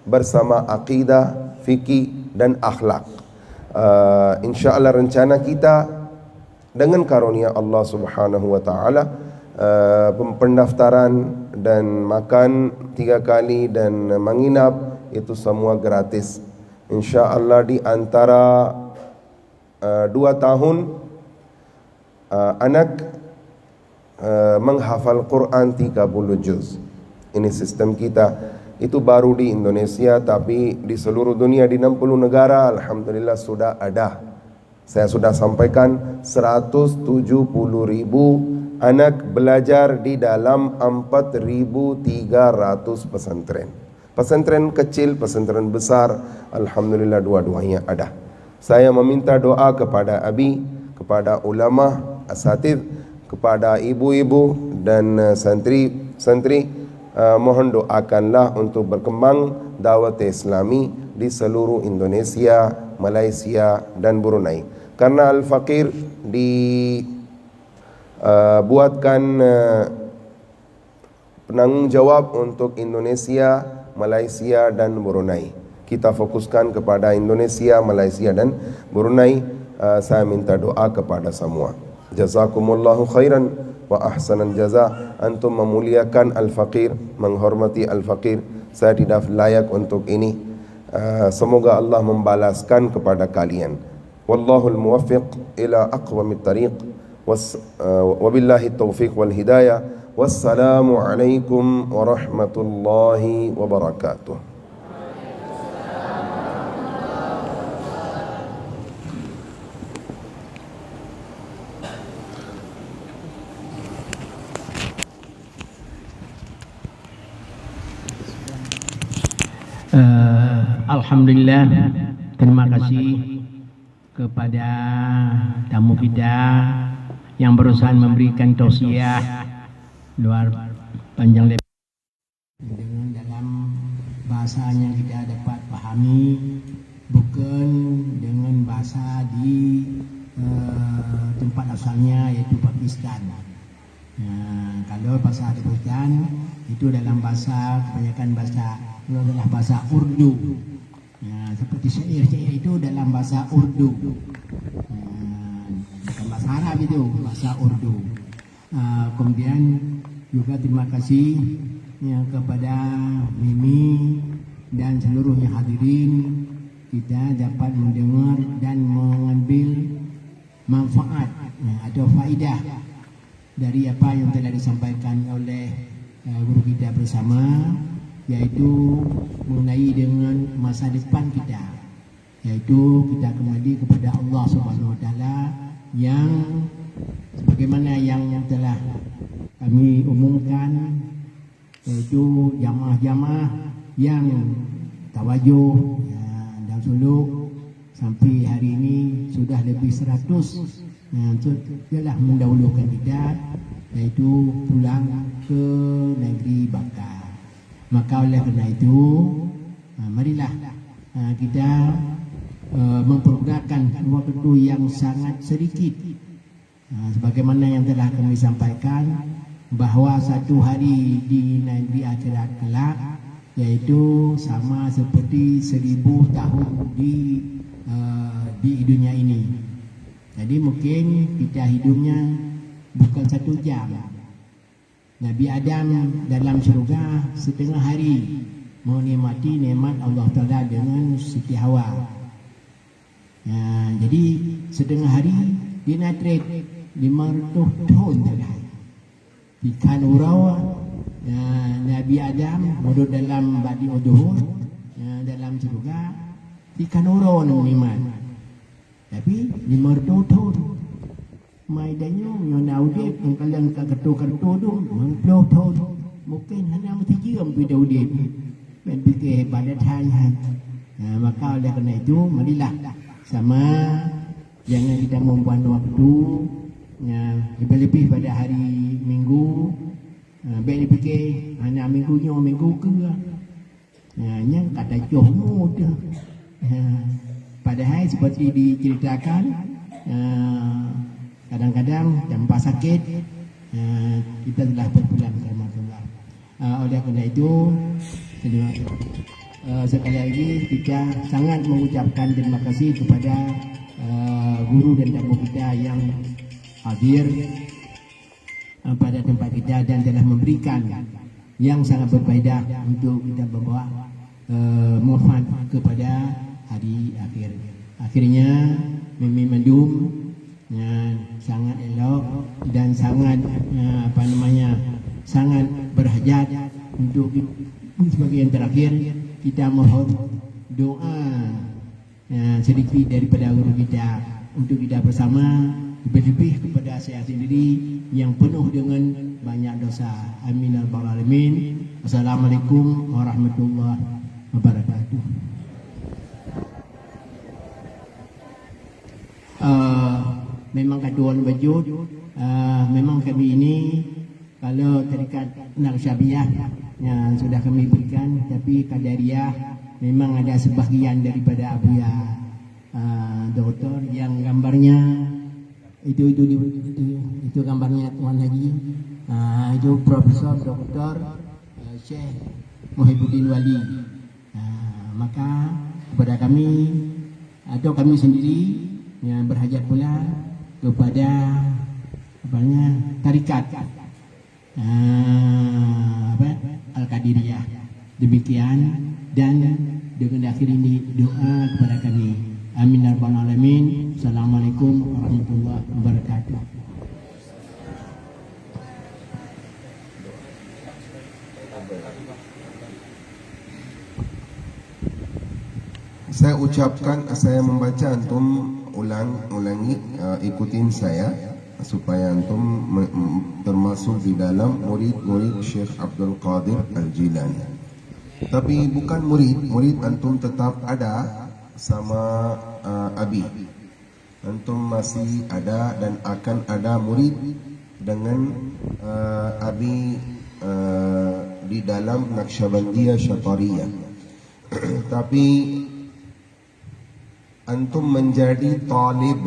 bersama akidah, fikih dan akhlak. InsyaAllah rencana kita dengan karunia Allah subhanahu wa ta'ala, pendaftaran dan makan 3 kali dan menginap itu semua gratis. InsyaAllah di antara 2 tahun anak menghafal Quran 30 juz. Ini sistem kita. Itu baru di Indonesia, tapi di seluruh dunia di 60 negara alhamdulillah sudah ada. Saya sudah sampaikan 170.000 anak belajar di dalam 4.300 pesantren. Pesantren kecil, pesantren besar, alhamdulillah dua-duanya ada. Saya meminta doa kepada Abi, kepada ulama, asatidz, kepada ibu-ibu dan santri, mohon doakanlah untuk berkembang Dawat Islami di seluruh Indonesia, Malaysia dan Brunei. Karena Al-Faqir dibuatkan penanggung jawab untuk Indonesia, Malaysia dan Brunei. kita fokuskan kepada Indonesia, Malaysia dan Brunei. Saya minta doa kepada semua. Jazakumullahu khairan wa ahsanan jaza. Antum memuliakan al-faqir, menghormati al-faqir. Saya tidak layak untuk ini. Semoga Allah membalaskan kepada kalian. Wallahul muwaffiq ila aqwamit tariq. Wabillahi taufiq wal hidayah. Wassalamu alaikum warahmatullahi wabarakatuh. Alhamdulillah, terima kasih kepada tamu kita yang berusaha memberikan tausiah luar panjang lebar dengan dalam bahasa yang kita dapat pahami, bukan dengan bahasa di tempat asalnya yaitu Pakistan. Kalau bahasa Pakistan itu dalam bahasa kebanyakan bahasa itu adalah bahasa Urdu. Seperti syair-syair itu dalam bahasa Urdu, bukan bahasa Arab, itu bahasa Urdu. Kemudian juga terima kasih kepada Mimi dan seluruhnya hadirin. Kita dapat mendengar dan mengambil manfaat atau faedah dari apa yang telah disampaikan oleh guru kita bersama, yaitu mengenai dengan masa depan kita, yaitu kita kembali kepada Allah Subhanahu Wa Taala yang sebagaimana yang telah kami umumkan, yaitu jamaah-jamaah yang tawajuh dan suluk sampai hari ini sudah lebih 100 telah mendahulukan kita, yaitu pulang ke negeri Bangka. Maka oleh kerana itu, marilah kita mempergunakan waktu yang sangat sedikit. Sebagaimana yang telah kami sampaikan, bahawa satu hari di negeri akhirat kelak, yaitu sama seperti 1000 tahun di dunia ini. Jadi mungkin kita hidupnya bukan 1 jam. Nabi Adam dalam syurga setengah hari menikmati nikmat Allah Ta'ala dengan Siti Hawa. Jadi setengah hari dia nak trade 500 tahun tadi. Ikan urau Nabi Adam duduk dalam badi uduhur dalam syurga, ikan urau nikmat. Tapi 500 tahun maidannya nyona udip mengkalang ka kertu-kertu tu mengploh tahun mungkin hanya mesti jiam pada udip ben fikir hebat datang. Maka oleh kerana itu marilah sama, jangan kita membuang waktu lebih-lebih pada hari Minggu. Ben fikir hanya minggunya minggu ke yang kata johmu tu. Padahal seperti diceritakan, kadang-kadang tanpa sakit kita telah berpulang ke rumah Allah. Oleh kerana itu, sekali lagi kita sangat mengucapkan terima kasih kepada guru dan tamu kita yang hadir pada tempat kita dan telah memberikan yang sangat berfaedah untuk kita membawa manfaat kepada hari akhir. Akhirnya Mimi Mandum sangat elok dan sangat sangat berhajat untuk sebagai yang terakhir kita mohon doa sedikit daripada guru kita untuk kita bersama, lebih-lebih kepada saya sendiri yang penuh dengan banyak dosa. Amin ya rabbal alamin. Assalamualaikum warahmatullahi wabarakatuh. Memang kaduan wajud, memang kami ini kalau terikat Naqsyabandiyah yang sudah kami berikan, tapi Qadariyah memang ada sebahagian daripada Abuya doktor yang gambarnya itu gambarnya Tuan Haji, itu Profesor Doktor Syekh Muhyiddin Wali. Maka kepada kami atau kami sendiri yang berhajat pula kepada tarikat Al-Qadiriyah. Demikian, dan dengan akhir ini doa kepada kami. Amin ya rabbal alamin. Assalamualaikum warahmatullahi wabarakatuh. Saya ucapkan, saya membaca, antum ulangi, ikutin saya supaya antum termasuk di dalam murid-murid Syekh Abdul Qadir Al-Jilani. Tapi bukan murid antum tetap ada sama Abi. Antum masih ada dan akan ada murid dengan Abi di dalam Naqsyabandiyah Syatariyah. Tapi antum menjadi talib,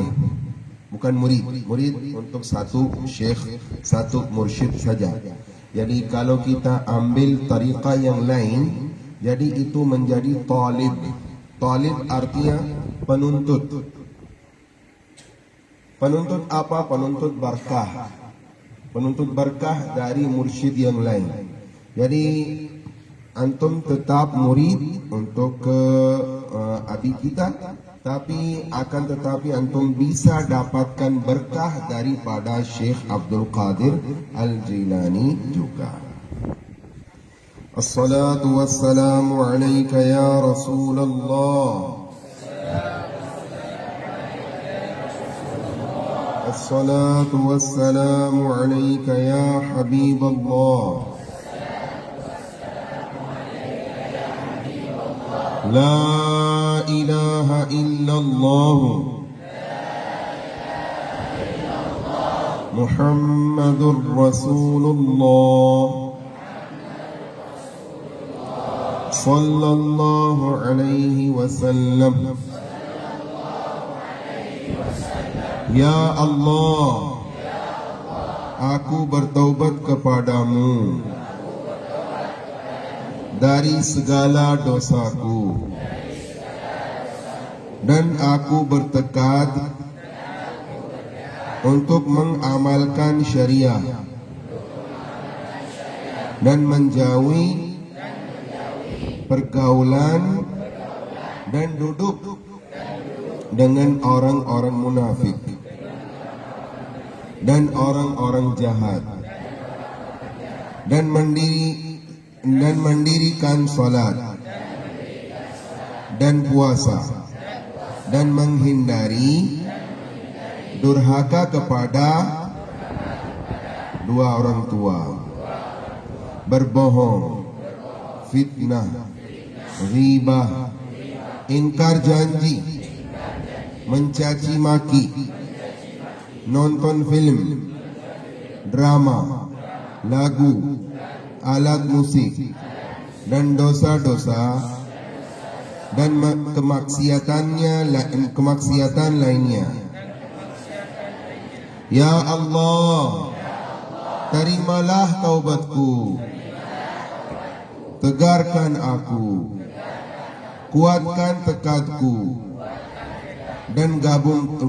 bukan murid. Murid untuk satu syekh, satu mursyid saja. Jadi kalau kita ambil tariqah yang lain, jadi itu menjadi talib. Talib artinya penuntut. Penuntut apa? Penuntut berkah. Penuntut berkah dari mursyid yang lain. Jadi antum tetap murid untuk ke abi kita, tapi akan tetapi antum bisa dapatkan berkah daripada Syekh Abdul Qadir Al-Jilani juga. Assalatu wassalamu alaika ya Rasulullah. Assalatu wassalamu alaika ya Habiballah. La ilaha illallah Muhammadur Rasulullah sallallahu alaihi wasallam. Ya Allah, aku bertaubat kepadamu dari segala dosaku, dan aku bertekad untuk mengamalkan syariah dan menjauhi pergaulan dan duduk dengan orang-orang munafik dan orang-orang jahat, dan mendirikan salat dan puasa, dan menghindari durhaka kepada dua orang tua, berbohong, fitnah, ghibah, ingkar janji, mencaci maki, nonton film, drama, lagu, alat musik, dan dosa-dosa dan kemaksiatan lainnya. Ya Allah, terimalah taubatku, tegarkan aku, kuatkan tekadku, dan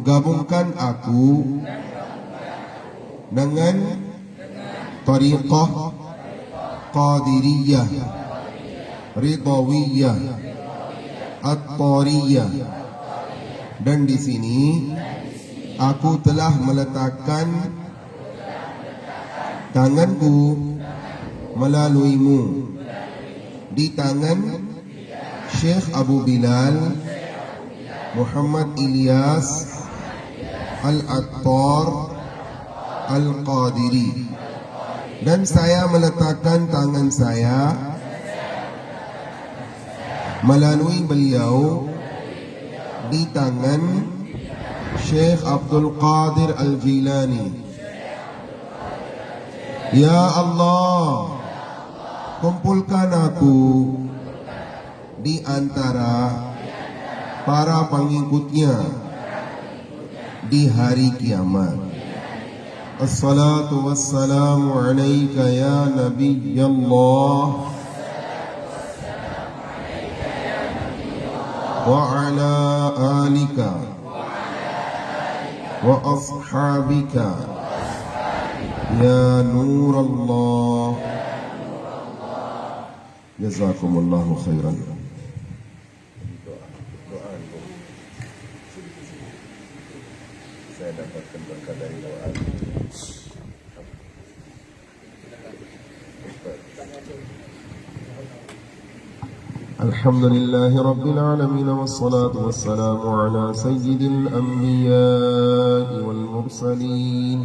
gabungkan aku dengan tariqah Qadiriyah, Ridawiyah, At-Tariyah. Dan di sini aku telah meletakkan tanganku melaluimu di tangan Syekh Abu Bilal Muhammad Ilyas Al-Attar Al-Qadiri, dan saya meletakkan tangan saya melalui beliau di tangan Syekh Abdul Qadir Al-Jilani. Ya Allah, kumpulkan aku di antara para pengikutnya di hari kiamat. Assalatu wassalamu alaika ya Nabi Allah. وعلى آلك وأصحابك يا نور الله. جزاكم الله خيرا. Saya dapatkan berkah dari doa. الحمد لله رب العالمين والصلاة والسلام على سيد الأنبياء والمرسلين.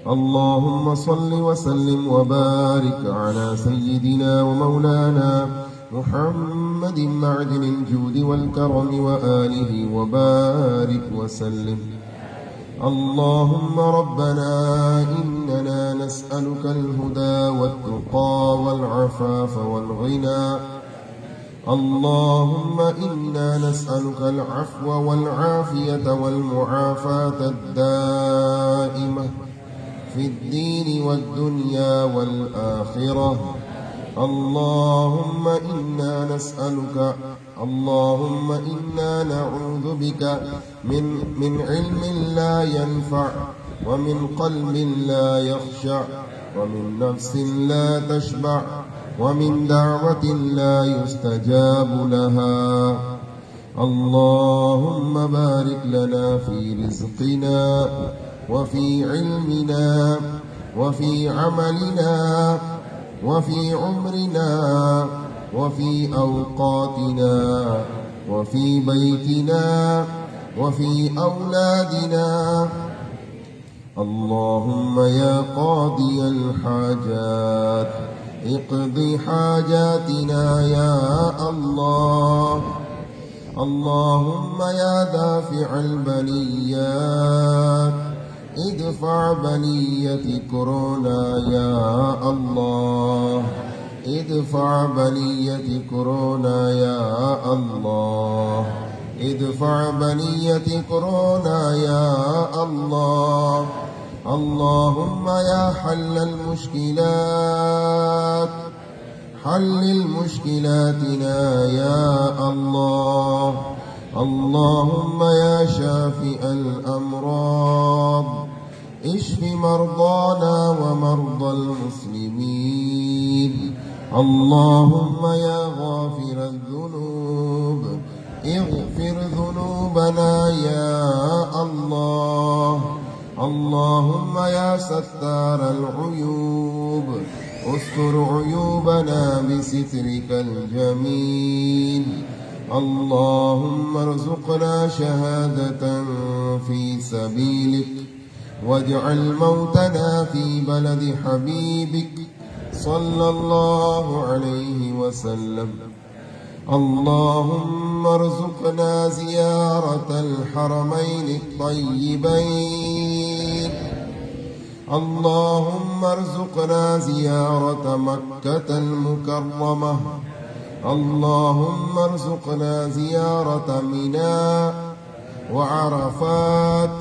اللهم صل وسلم وبارك على سيدنا ومولانا محمد معدن الجود والكرم وآله وبارك وسلم. اللهم ربنا إننا نسألك الهدى والتقى والعفاف والغنى. اللهم إنا نسألك العفو والعافية والمعافاة الدائمة في الدين والدنيا والآخرة. اللهم إنا نسألك، اللهم إنا نعوذ بك من علم لا ينفع، ومن قلب لا يخشع، ومن نفس لا تشبع، ومن دعوة لا يستجاب لها. اللهم بارك لنا في رزقنا وفي علمنا وفي عملنا وفي عمرنا وفي أوقاتنا وفي بيتنا وفي أولادنا. اللهم يا قاضي الحاجات اقضي حاجاتنا يا الله. اللهم يا دافع البليات ادفع بلية كورونا يا الله. ادفع بلية كورونا يا الله. ادفع بلية كورونا يا الله. اللهم يا حل المشكلات حلل مشكلاتنا يا الله. اللهم يا شافئ الأمراض اشف مرضانا ومرضى المسلمين. اللهم يا غافر الذنوب اغفر ذنوبنا يا الله. اللهم يا ستار العيوب استر عيوبنا بسترك الجميل. اللهم ارزقنا شهادة في سبيلك، واجعل موتنا في بلد حبيبك صلى الله عليه وسلم. اللهم ارزقنا زيارة الحرمين الطيبين. اللهم ارزقنا زيارة مكة المكرمة. اللهم ارزقنا زيارة منى وعرفات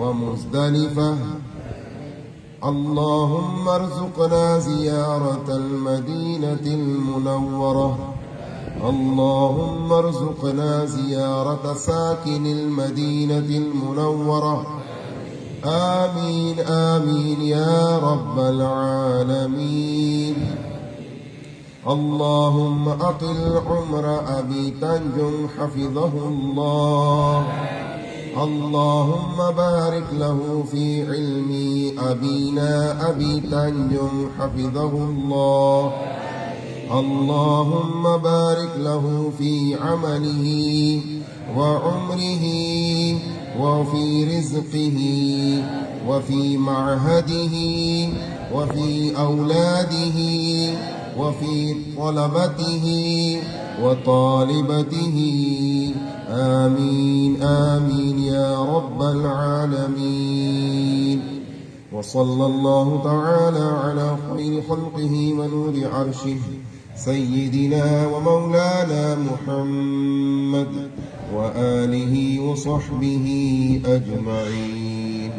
ومزدلفة. اللهم ارزقنا زيارة المدينة المنورة. اللهم ارزقنا زيارة ساكن المدينة المنورة. آمين آمين يا رب العالمين. اللهم أطل عمر أبي تنجم حفظه الله. اللهم بارك له في علم أبينا أبي تنجم حفظه الله. اللهم بارك له في عمله وعمره وفي رزقه وفي معهده وفي أولاده وفي طلبته وطالبته. آمين آمين يا رب العالمين. وصلى الله تعالى على خير خلقه ونور عرشه سيدنا ومولانا محمد وآله وصحبه أجمعين،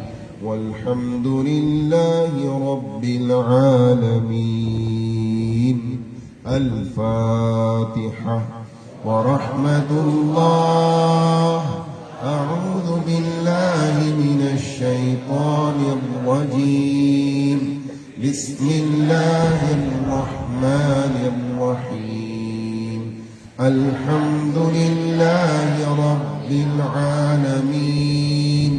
والحمد لله رب العالمين. الفاتحة. ورحمة الله. أعوذ بالله من الشيطان الرجيم. بسم الله الرحمن الرحيم. الحمد لله رب العالمين.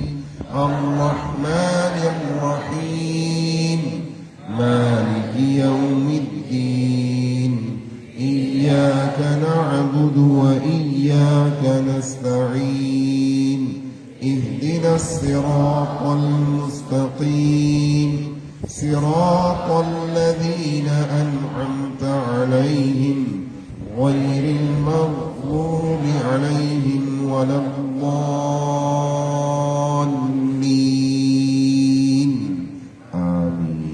الرحمن الرحيم. مالك يوم الدين. إياك نعبد وإياك نستعين. اهدنا الصراط المستقيم. صراط الذين أنعمت عليهم غير المغضوب عليهم ولا الضالين. آمين.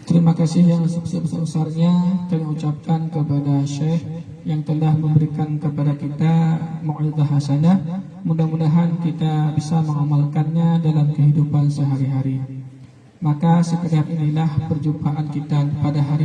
Terima kasih yang sebesar-besarnya kami ucapkan kepada Syekh yang telah memberikan kepada kita mau'izah hasanah. Mudah-mudahan kita bisa mengamalkannya dalam kehidupan sehari-hari. Maka sekedar inilah perjumpaan kita pada hari